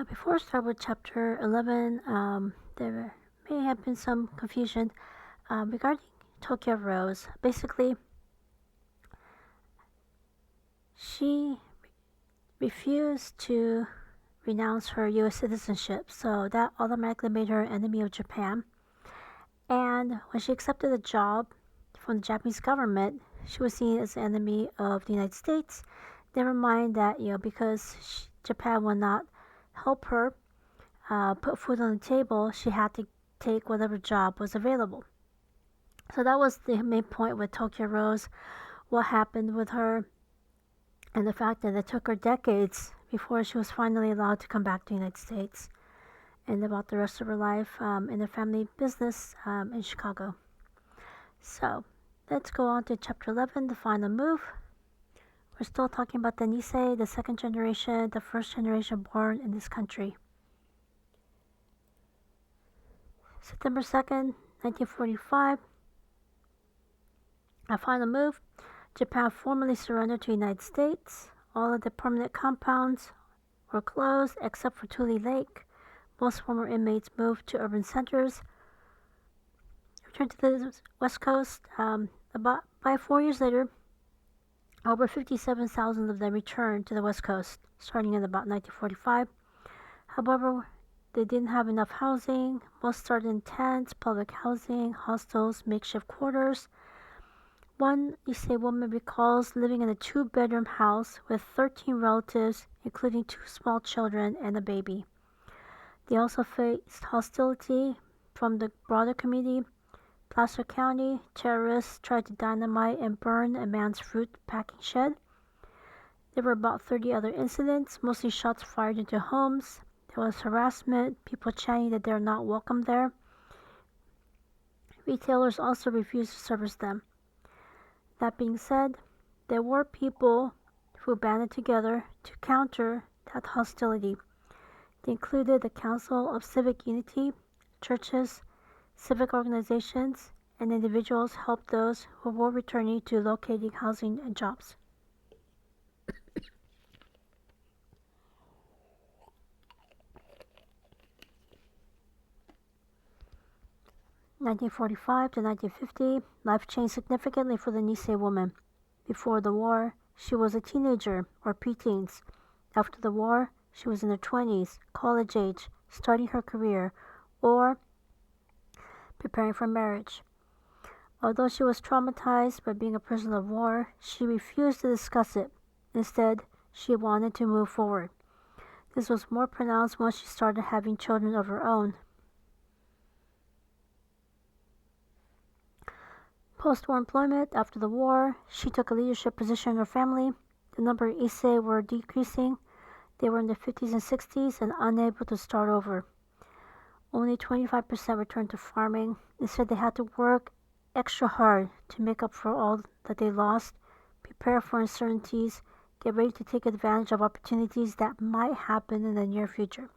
Before I start with chapter 11, there may have been some confusion regarding Tokyo Rose. Basically, she refused to renounce her U.S. citizenship, so that automatically made her an enemy of Japan. And when she accepted a job from the Japanese government, she was seen as an enemy of the United States. Never mind that, because Japan would not help her put food on the table, she had to take whatever job was available. So that was the main point with Tokyo Rose, what happened with her, and the fact that it took her decades before she was finally allowed to come back to the United States, and about the rest of her life in a family business in Chicago. So let's go on to chapter 11, the final move. We're still talking about the Nisei, the second generation, the first generation born in this country. September 2nd, 1945. A final move. Japan formally surrendered to the United States. All of the permanent compounds were closed except for Tule Lake. Most former inmates moved to urban centers. Returned to the West Coast. By 4 years later, over 57,000 of them returned to the West Coast, starting in about 1945. However, they didn't have enough housing. Most started in tents, public housing, hostels, makeshift quarters. One Issei woman recalls living in a 2-bedroom house with 13 relatives, including 2 small children and a baby. They also faced hostility from the broader community. Placer County, terrorists tried to dynamite and burn a man's fruit packing shed. There were about 30 other incidents, mostly shots fired into homes. There was harassment, people chanting that they are not welcome there. Retailers also refused to service them. That being said, there were people who banded together to counter that hostility. They included the Council of Civic Unity, churches, civic organizations, and individuals helped those who were returning to locating housing and jobs. 1945 to 1950, life changed significantly for the Nisei woman. Before the war, she was a teenager or preteens. After the war, she was in her 20s, college age, starting her career, or preparing for marriage. Although she was traumatized by being a prisoner of war, she refused to discuss it. Instead, she wanted to move forward. This was more pronounced once she started having children of her own. Post-war employment. After the war, she took a leadership position in her family. The number of Issei were decreasing. They were in their 50s and 60s and unable to start over. Only 25% returned to farming. Instead, they had to work extra hard to make up for all that they lost, prepare for uncertainties, get ready to take advantage of opportunities that might happen in the near future.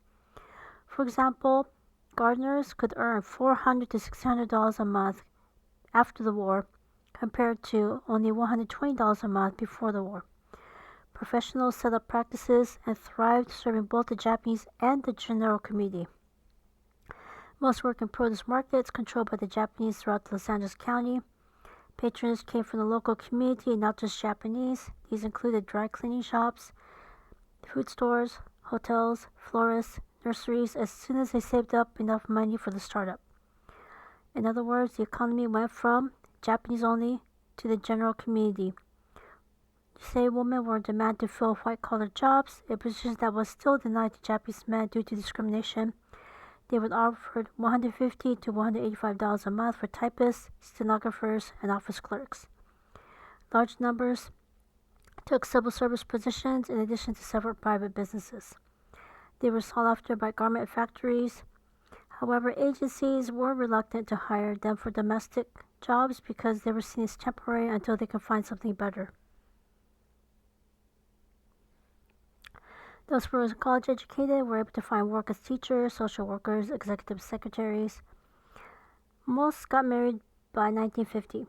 For example, gardeners could earn $400 to $600 a month after the war, compared to only $120 a month before the war. Professionals set up practices and thrived, serving both the Japanese and the general community. Most worked in produce markets controlled by the Japanese throughout Los Angeles County. Patrons came from the local community, not just Japanese. These included dry cleaning shops, food stores, hotels, florists, nurseries, as soon as they saved up enough money for the startup. In other words, the economy went from Japanese only to the general community. Issei women were in demand to fill white-collar jobs, a position that was still denied to Japanese men due to discrimination. They were offered $150 to $185 a month for typists, stenographers, and office clerks. Large numbers took civil service positions in addition to several private businesses. They were sought after by garment factories. However, agencies were reluctant to hire them for domestic jobs because they were seen as temporary until they could find something better. Those who were college educated were able to find work as teachers, social workers, executive secretaries. Most got married by 1950.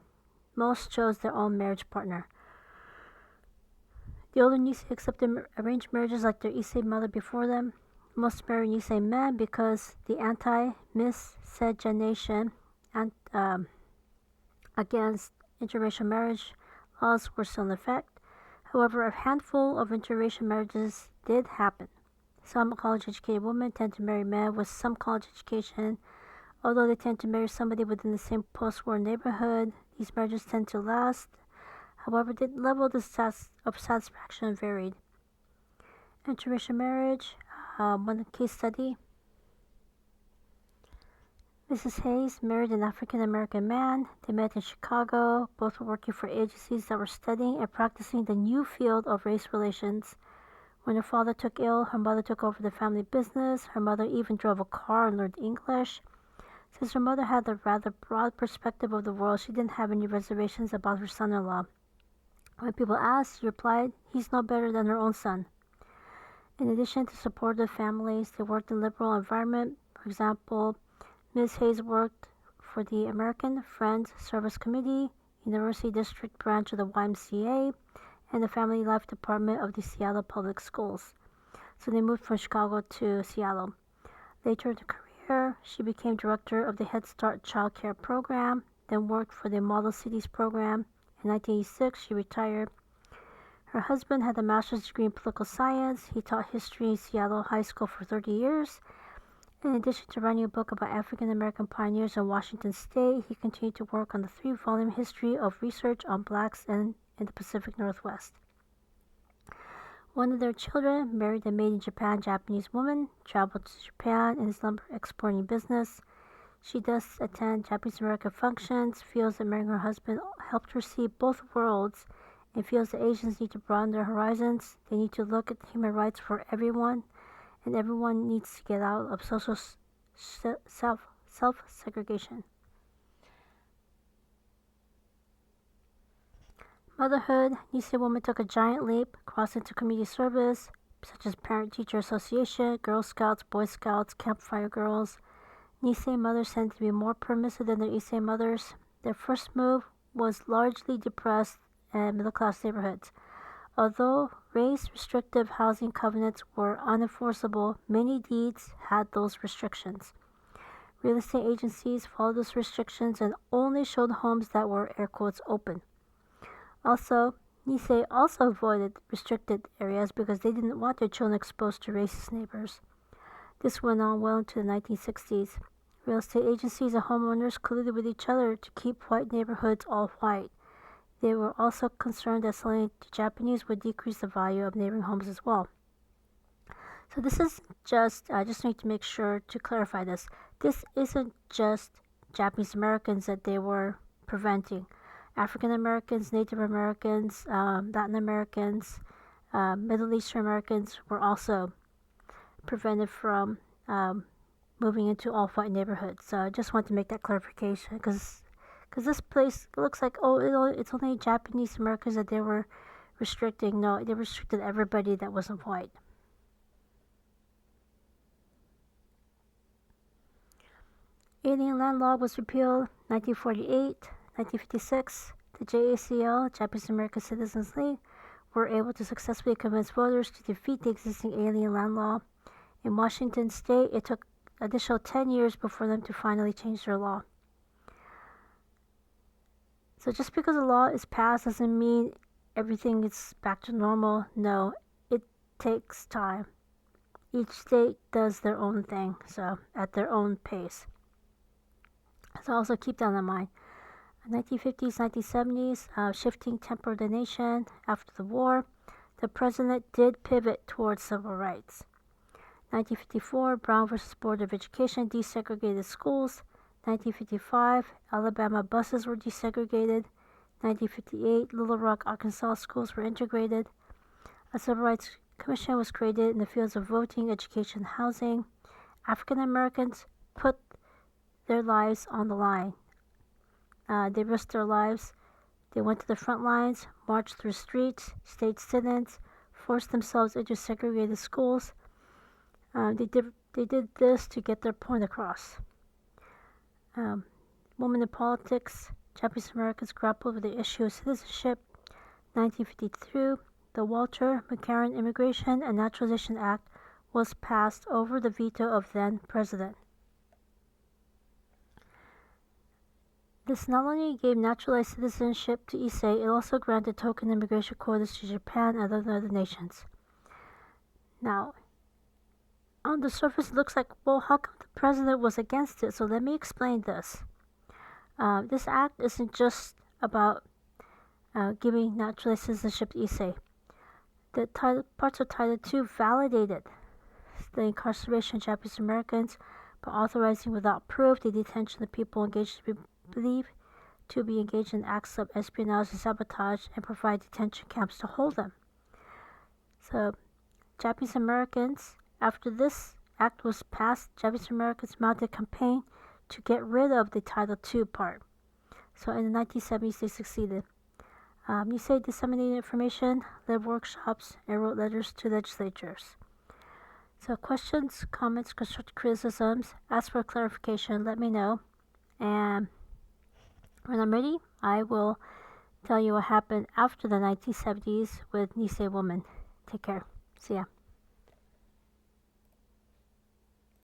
Most chose their own marriage partner. The older Nisei accepted arranged marriages like their Issei mother before them. Most married Nisei men because the anti-miscegenation and against interracial marriage laws were still in effect. However, a handful of interracial marriages did happen. Some college-educated women tend to marry men with some college education. Although they tend to marry somebody within the same post-war neighborhood, these marriages tend to last. However, the level of satisfaction varied. Interracial marriage, one case study. Mrs. Hayes married an African American man. They met in Chicago. Both were working for agencies that were studying and practicing the new field of race relations. When her father took ill, her mother took over the family business. Her mother even drove a car and learned English. Since her mother had a rather broad perspective of the world, she didn't have any reservations about her son-in-law. When people asked, she replied, "He's no better than her own son." In addition to supportive families, they worked in a liberal environment. For example, Ms. Hayes worked for the American Friends Service Committee, University District branch of the YMCA, and the Family Life Department of the Seattle Public Schools. So they moved from Chicago to Seattle. Later in her career, she became director of the Head Start Child Care Program, then worked for the Model Cities Program. In 1986, she retired. Her husband had a master's degree in political science. He taught history in Seattle High School for 30 years. In addition to writing a book about African American pioneers in Washington State, he continued to work on the 3-volume history of research on blacks in the Pacific Northwest. One of their children married a made-in-Japan Japanese woman, traveled to Japan in his lumber exporting business. She does attend Japanese American functions, feels that marrying her husband helped her see both worlds, and feels that Asians need to broaden their horizons. They need to look at human rights for everyone, and everyone needs to get out of social self-segregation. Motherhood, Nisei woman took a giant leap, crossed into community service, such as Parent-Teacher Association, Girl Scouts, Boy Scouts, Campfire Girls. Nisei mothers tend to be more permissive than their Issei mothers. Their first move was largely depressed and middle-class neighborhoods. Although race-restrictive housing covenants were unenforceable, many deeds had those restrictions. Real estate agencies followed those restrictions and only showed homes that were, air quotes, open. Also, Nisei also avoided restricted areas because they didn't want their children exposed to racist neighbors. This went on well into the 1960s. Real estate agencies and homeowners colluded with each other to keep white neighborhoods all white. They were also concerned that selling to Japanese would decrease the value of neighboring homes as well. So this is I just need to make sure to clarify this. This isn't just Japanese Americans that they were preventing. African Americans, Native Americans, Latin Americans, Middle Eastern Americans were also prevented from moving into all white neighborhoods. So I just want to make that clarification because this place looks like, it's only Japanese Americans that they were restricting. No, they restricted everybody that wasn't white. Alien land law was repealed 1948. 1956, the JACL, Japanese American Citizens League, were able to successfully convince voters to defeat the existing alien land law. In Washington State, it took an additional 10 years before them to finally change their law. So just because a law is passed doesn't mean everything is back to normal. No, it takes time. Each state does their own thing, so at their own pace. So also keep that in mind. 1950s, 1970s, shifting tempo of the nation after the war, the president did pivot towards civil rights. 1954, Brown versus Board of Education desegregated schools. 1955, Alabama buses were desegregated. 1958, Little Rock, Arkansas schools were integrated. A civil rights commission was created in the fields of voting, education, housing. African Americans put their lives on the line. They risked their lives. They went to the front lines, marched through streets, staged sit-ins, forced themselves into segregated schools. They did this to get their point across. Women in politics. Japanese Americans grappled with the issue of citizenship. 1952, the Walter McCarran Immigration and Naturalization Act was passed over the veto of then President. This not only gave naturalized citizenship to Issei, it also granted token immigration quotas to Japan and other nations. Now, on the surface it looks like, well, how come the president was against it? So let me explain this. This act isn't just about giving naturalized citizenship to Issei. The parts of Title II validated the incarceration of Japanese Americans by authorizing without proof the detention of people believed to be engaged in acts of espionage and sabotage, and provide detention camps to hold them. So, Japanese Americans, after this act was passed, Japanese Americans mounted a campaign to get rid of the Title II part. So in the 1970s, they succeeded. Issei disseminated information, led workshops, and wrote letters to legislatures. So questions, comments, constructive criticisms, ask for clarification, let me know. And when I'm ready, I will tell you what happened after the 1970s with Nisei woman. Take care. See ya.